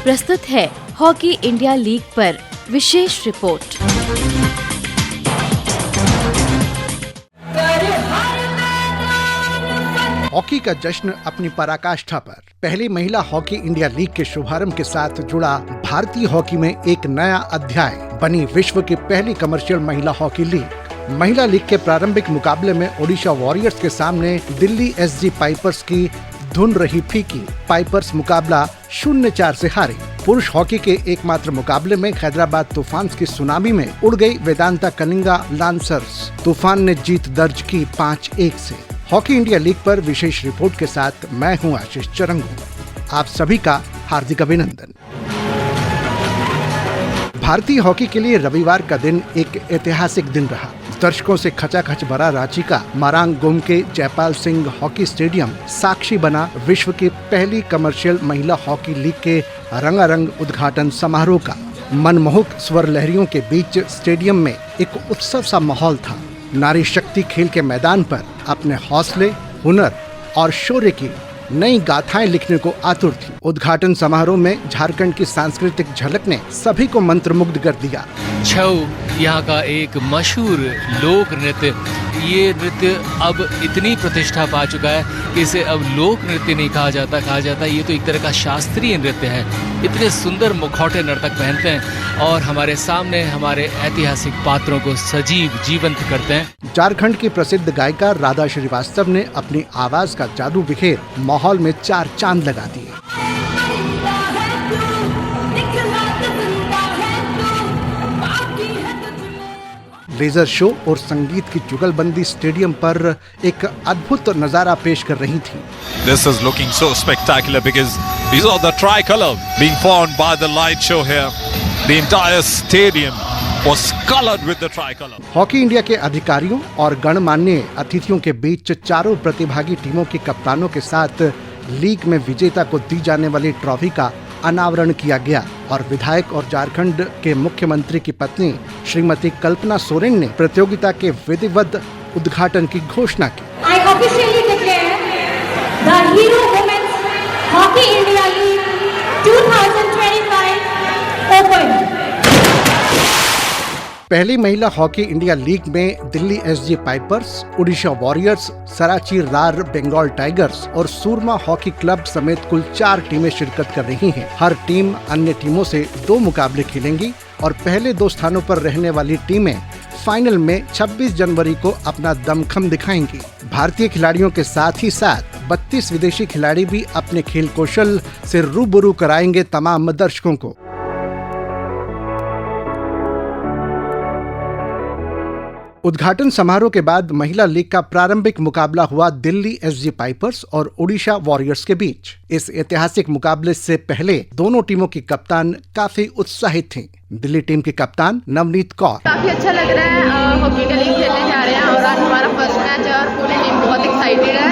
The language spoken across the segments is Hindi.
प्रस्तुत है हॉकी इंडिया लीग पर विशेष रिपोर्ट। हॉकी का जश्न अपनी पराकाष्ठा पर। पहली महिला हॉकी इंडिया लीग के शुभारंभ के साथ जुड़ा भारतीय हॉकी में एक नया अध्याय। बनी विश्व की पहली कमर्शियल महिला हॉकी लीग। महिला लीग के प्रारंभिक मुकाबले में ओडिशा वॉरियर्स के सामने दिल्ली एसजी पाइपर्स की धुन रही फीकी। पाइपर्स मुकाबला 0-4 से हारी। पुरुष हॉकी के एकमात्र मुकाबले में हैदराबाद तूफान्स की सुनामी में उड़ गई वेदांता कलिंगा लांसर्स। तूफान ने जीत दर्ज की 5-1 से। हॉकी इंडिया लीग पर विशेष रिपोर्ट के साथ मैं हूं आशीष चरंगू। आप सभी का हार्दिक अभिनंदन। भारतीय हॉकी के लिए रविवार का दिन एक ऐतिहासिक दिन रहा। दर्शकों से खचाखच भरा रांची का मारांग गोमके जयपाल सिंह हॉकी स्टेडियम साक्षी बना विश्व की पहली कमर्शियल महिला हॉकी लीग के रंगारंग उद्घाटन समारोह का। मनमोहक स्वर लहरियों के बीच स्टेडियम में एक उत्सव सा माहौल था। नारी शक्ति खेल के मैदान पर अपने हौसले, हुनर और शौर्य की नई गाथाएं लिखने को आतुर थी। उद्घाटन समारोह में झारखंड की सांस्कृतिक झलक ने सभी को मंत्रमुग्ध कर दिया। छऊ यहाँ का एक मशहूर लोक नृत्य, ये नृत्य अब इतनी प्रतिष्ठा पा चुका है कि इसे अब लोक नृत्य नहीं कहा जाता ये तो एक तरह का शास्त्रीय नृत्य है। इतने सुंदर मुखौटे नर्तक पहनते हैं और हमारे सामने हमारे ऐतिहासिक पात्रों को सजीव जीवंत करते हैं। झारखंड की प्रसिद्ध गायिका राधा श्रीवास्तव ने अपनी आवाज का जादू बिखेर माहौल में 4 चांद लगा दिए। लेजर शो और संगीत की जुगलबंदी स्टेडियम पर एक अद्भुत नजारा पेश कर रही थी। This is looking so spectacular because these are the tricolor being formed by the light show here. The entire stadium was colored with the tricolor. Hockey India के अधिकारियों और गणमान्य अतिथियों के बीच चारों प्रतिभागी टीमों के कप्तानों के साथ लीग में विजेता को दी जाने वाली ट्रॉफी का अनावरण किया गया और विधायक और झारखंड के मुख्यमंत्री की पत्नी श्रीमती कल्पना सोरेन ने प्रतियोगिता के विधिवत उद्घाटन की घोषणा की। I officially declare the Hero Women's Hockey India League 2025 open. पहली महिला हॉकी इंडिया लीग में Delhi SG Pipers, Odisha Warriors, Shrachi Rarh Bengal tigers और सूरमा हॉकी क्लब समेत कुल 4 टीमें शिरकत कर रही हैं। हर टीम अन्य टीमों से 2 मुकाबले खेलेंगी और पहले 2 स्थानों पर रहने वाली टीमें फाइनल में 26 जनवरी को अपना दमखम दिखाएंगी। भारतीय खिलाड़ियों के साथ ही साथ 32 विदेशी खिलाड़ी भी अपने खेल कौशल से रूबरू कराएंगे तमाम दर्शकों को। उद्घाटन समारोह के बाद महिला लीग का प्रारंभिक मुकाबला हुआ दिल्ली एसजी पाइपर्स और ओडिशा वॉरियर्स के बीच। इस ऐतिहासिक मुकाबले से पहले दोनों टीमों की कप्तान काफी उत्साहित थीं। दिल्ली टीम की कप्तान नवनीत कौर। काफी अच्छा लग रहा है, हॉकी का लीग खेलने जा रहे हैं और आज हमारा फर्स्ट मैच है और पूरी टीम बहुत एक्साइटेड है।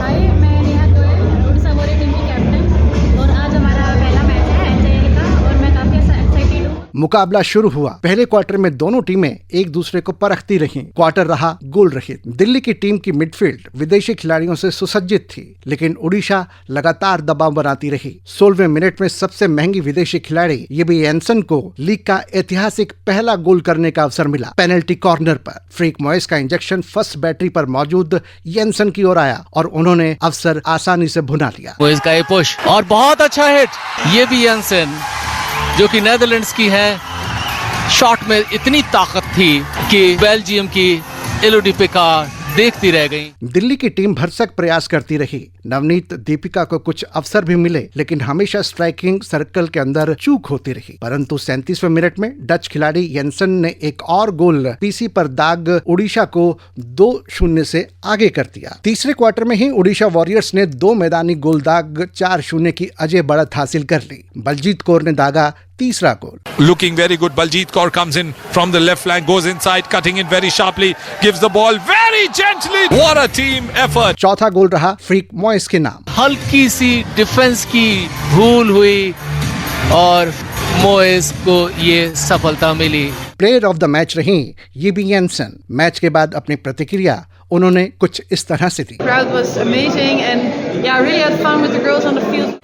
हाय, मैं नेहा गोयल, ओडिशा वॉरियर टीम की कैप्टन और आज हमारा पहला मैच है एचआईएल का और मैं काफी एक्साइटेड हूँ। मुकाबला शुरू हुआ। पहले क्वार्टर में दोनों टीमें एक दूसरे को परखती रहीं। क्वार्टर रहा गोल रहित। दिल्ली की टीम की मिडफील्ड विदेशी खिलाड़ियों से सुसज्जित थी, लेकिन ओडिशा लगातार दबाव बनाती रही। 16वें मिनट में सबसे महंगी विदेशी खिलाड़ी येबी एंसन को लीग का ऐतिहासिक पहला गोल करने का अवसर मिला। पेनल्टी कॉर्नर पर फ्रीक मॉयस का इंजेक्शन फर्स्ट बैटरी पर मौजूद येंसन की ओर आया और उन्होंने अवसर आसानी से भुना लिया। मॉयस का ये पुश और बहुत अच्छा हिट। ये भी येंसन जो कि नेदरलैंड्स की है, शॉट में इतनी ताकत थी कि बेल्जियम की एलोडी पिकार देखती रह गई। दिल्ली की टीम भरसक प्रयास करती रही। नवनीत दीपिका को कुछ अवसर भी मिले, लेकिन हमेशा स्ट्राइकिंग सर्कल के अंदर चूक होती रही। परंतु 37वें मिनट में डच खिलाड़ी येंसन ने एक और गोल पीसी पर दाग ओडिशा को 2-0 से आगे कर दिया। तीसरे क्वार्टर में ही ओडिशा वॉरियर्स ने 2 मैदानी गोल दाग 4-0 की अजय बढ़त हासिल कर ली। बलजीत कौर ने दागा तीसरा गोल। Looking very good. Baljit Kaur comes in from the left flank, goes inside, cutting in very sharply, gives the ball very gently. What a team effort. चौथा गोल रहा फ्रीक मॉयस के नाम। हल्की सी डिफेंस की भूल हुई और मॉयस को ये सफलता मिली। प्लेयर ऑफ द मैच रही येबी एंसन। मैच के बाद अपनी प्रतिक्रिया उन्होंने कुछ इस तरह से दी। Crowd was amazing and yeah, I really had fun with the girls on the field.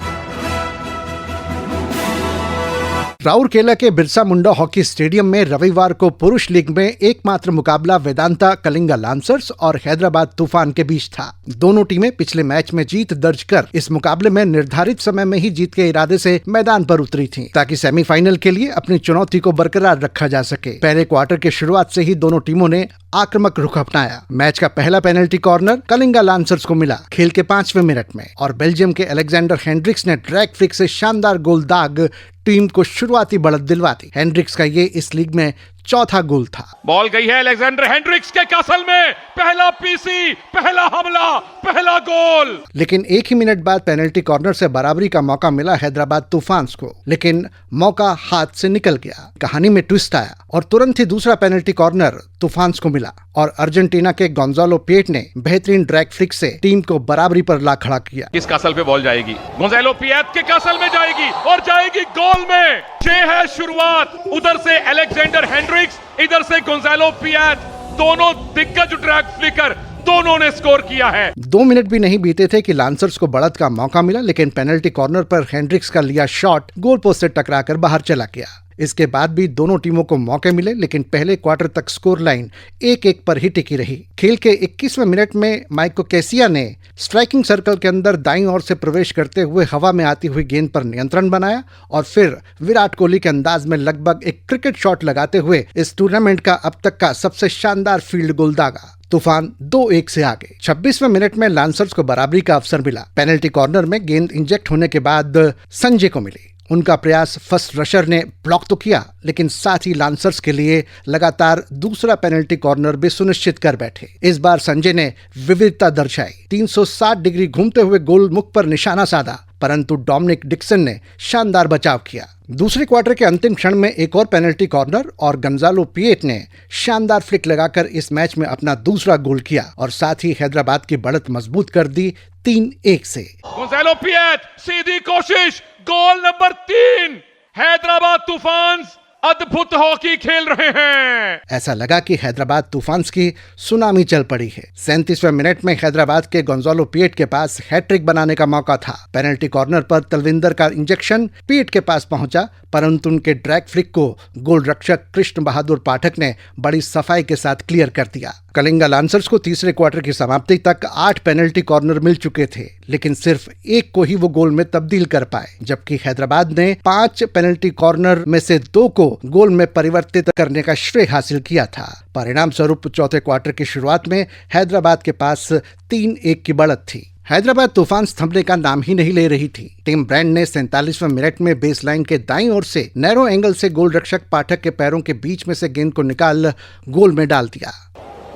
Rourkela के बिरसा मुंडा हॉकी स्टेडियम में रविवार को पुरुष लीग में एकमात्र मुकाबला वेदांता कलिंगा लांसर्स और हैदराबाद तूफान के बीच था। दोनों टीमें पिछले मैच में जीत दर्ज कर इस मुकाबले में निर्धारित समय में ही जीत के इरादे से मैदान पर उतरी थीं, ताकि सेमीफाइनल के लिए अपनी चुनौती को बरकरार रखा जा सके। पहले क्वार्टर की शुरुआत से ही दोनों टीमों ने आक्रामक रुख अपनाया। मैच का पहला पेनल्टी कॉर्नर कलिंगा लांसर्स को मिला खेल के 5वें मिनट में, और बेल्जियम के अलेक्जेंडर हेंड्रिक्स ने ड्रैग फ्लिक से शानदार गोल दाग टीम को शुरुआती बढ़त दिलवा दी। हेंड्रिक्स का ये इस लीग में चौथा गोल था। बॉल गई है अलेक्जेंडर हेंड्रिक्स के कासल में, पहला पीसी, पहला हमला, पहला गोल। लेकिन एक ही मिनट बाद पेनल्टी कॉर्नर से बराबरी का मौका मिला हैदराबाद तूफान्स को, लेकिन मौका हाथ से निकल गया। कहानी में ट्विस्ट आया और तुरंत ही दूसरा पेनल्टी कॉर्नर तूफान्स को मिला और अर्जेंटीना के गोंजालो पिएट ने बेहतरीन ड्रैग फ्लिक से टीम को बराबरी पर ला खड़ा किया। किस कासल पे बॉल जाएगी? गोंजालो पिएट के कासल में जाएगी और जाएगी गोल में। ये है शुरुआत। उधर से अलेक्जेंडर हेंड्रिक्स, इधर से गोंजालो पिएट, दोनों दिग्गज ड्रैग फ्लिकर, दोनों ने स्कोर किया है। 2 मिनट भी नहीं बीते थे कि लांसर्स को बढ़त का मौका मिला, लेकिन पेनल्टी कॉर्नर पर हेंड्रिक्स का लिया शॉट गोल पोस्ट से टकराकर बाहर चला गया। इसके बाद भी दोनों टीमों को मौके मिले, लेकिन पहले क्वार्टर तक स्कोर लाइन 1-1 पर ही टिकी रही। खेल के 21वें मिनट में माइको कैसिया ने स्ट्राइकिंग सर्कल के अंदर दाईं ओर से प्रवेश करते हुए हवा में आती हुई गेंद पर नियंत्रण बनाया और फिर विराट कोहली के अंदाज में लगभग एक क्रिकेट शॉट लगाते हुए इस टूर्नामेंट का अब तक का सबसे शानदार फील्ड गोल दागा। तूफान 2-1 से आगे। 26वें मिनट में लांसर्स को बराबरी का अवसर मिला। पेनल्टी कॉर्नर में गेंद इंजेक्ट होने के बाद संजय को मिली। उनका प्रयास फर्स्ट रशर ने ब्लॉक तो किया, लेकिन साथ ही लांसर्स के लिए लगातार दूसरा पेनल्टी कॉर्नर भी सुनिश्चित कर बैठे। इस बार संजय ने विविधता दर्शाई, 360 डिग्री घूमते हुए गोल मुख पर निशाना साधा, परंतु डोमिनिक डिक्सन ने शानदार बचाव किया। दूसरे क्वार्टर के अंतिम क्षण में एक और पेनल्टी कॉर्नर और गोंजालो पिएट ने शानदार फ्लिक लगाकर इस मैच में अपना दूसरा गोल किया और साथ ही हैदराबाद की बढ़त मजबूत कर दी 3-1 से। गोंजालो पिएट, सीधी कोशिश, गोल नंबर 3। हैदराबाद तूफान्स अद्भुत हॉकी खेल रहे हैं। ऐसा लगा कि हैदराबाद तूफान्स की सुनामी चल पड़ी है। 37वें मिनट में हैदराबाद के गोंजालो पिएट के पास हैट्रिक बनाने का मौका था। पेनल्टी कॉर्नर पर तलविंदर का इंजेक्शन पिएट के पास पहुंचा, परंतु उनके ड्रैग फ्लिक को गोल रक्षक कृष्ण बहादुर पाठक ने बड़ी सफाई के साथ क्लियर कर दिया। कलिंगा लांसर्स को तीसरे क्वार्टर की समाप्ति तक 8 पेनल्टी कॉर्नर मिल चुके थे, लेकिन सिर्फ एक को ही वो गोल में तब्दील कर पाए, जबकि हैदराबाद ने 5 पेनल्टी कॉर्नर में से 2 को गोल में परिवर्तित करने का श्रेय हासिल किया था। परिणाम स्वरूप चौथे क्वार्टर की शुरुआत में हैदराबाद के पास 3-1 की बढ़त थी। हैदराबाद तूफान थमने का नाम ही नहीं ले रही थी। टिम ब्रांड ने 47वें मिनट में बेस लाइन के दाईं ओर से नैरो एंगल से गोल रक्षक पाठक के पैरों के बीच में से गेंद को निकाल गोल में डाल दिया।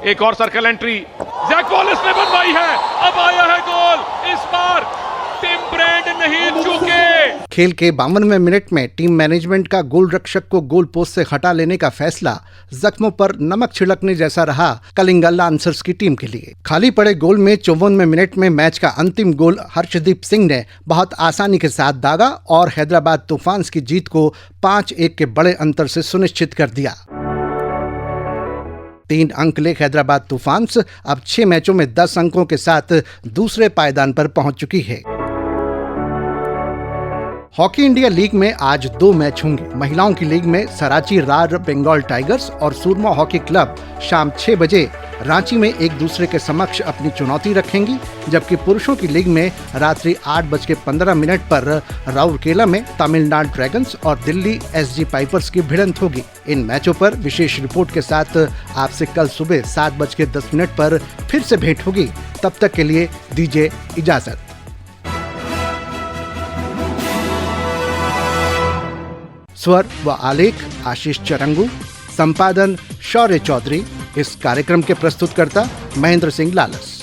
एक और सर्कल एंट्री जैक वॉलिस ने बनवाई है, अब आया है गोल। इस बार टिम ब्रांड नहीं चूके। खेल के 52वें मिनट में टीम मैनेजमेंट का गोल रक्षक को गोल पोस्ट से हटा लेने का फैसला जख्मों पर नमक छिड़कने जैसा रहा कलिंगा लांसर्स की टीम के लिए। खाली पड़े गोल में 54वें मिनट में मैच का अंतिम गोल हर्षदीप सिंह ने बहुत आसानी के साथ दागा और हैदराबाद तूफान्स की जीत को 5-1 के बड़े अंतर से सुनिश्चित कर दिया। 3 अंक ले हैदराबाद तूफान्स अब 6 मैचों में 10 अंकों के साथ दूसरे पायदान पर पहुंच चुकी है। हॉकी इंडिया लीग में आज 2 मैच होंगे। महिलाओं की लीग में सराची रार बंगाल टाइगर्स और सूरमा हॉकी क्लब शाम 6 बजे रांची में एक दूसरे के समक्ष अपनी चुनौती रखेंगी, जबकि पुरुषों की लीग में रात्रि 8:15 पर राउरकेला में तमिलनाडु ड्रैगन्स और दिल्ली एसजी पाइपर्स की भिड़ंत होगी। इन मैचों पर विशेष रिपोर्ट के साथ आपसे कल सुबह 7:10 पर फिर से भेंट होगी। तब तक के लिए दीजिए इजाजत। स्वर व आलेख आशीष चरंगू, संपादन शौर्य चौधरी। इस कार्यक्रम के प्रस्तुतकर्ता महेंद्र सिंह लालस।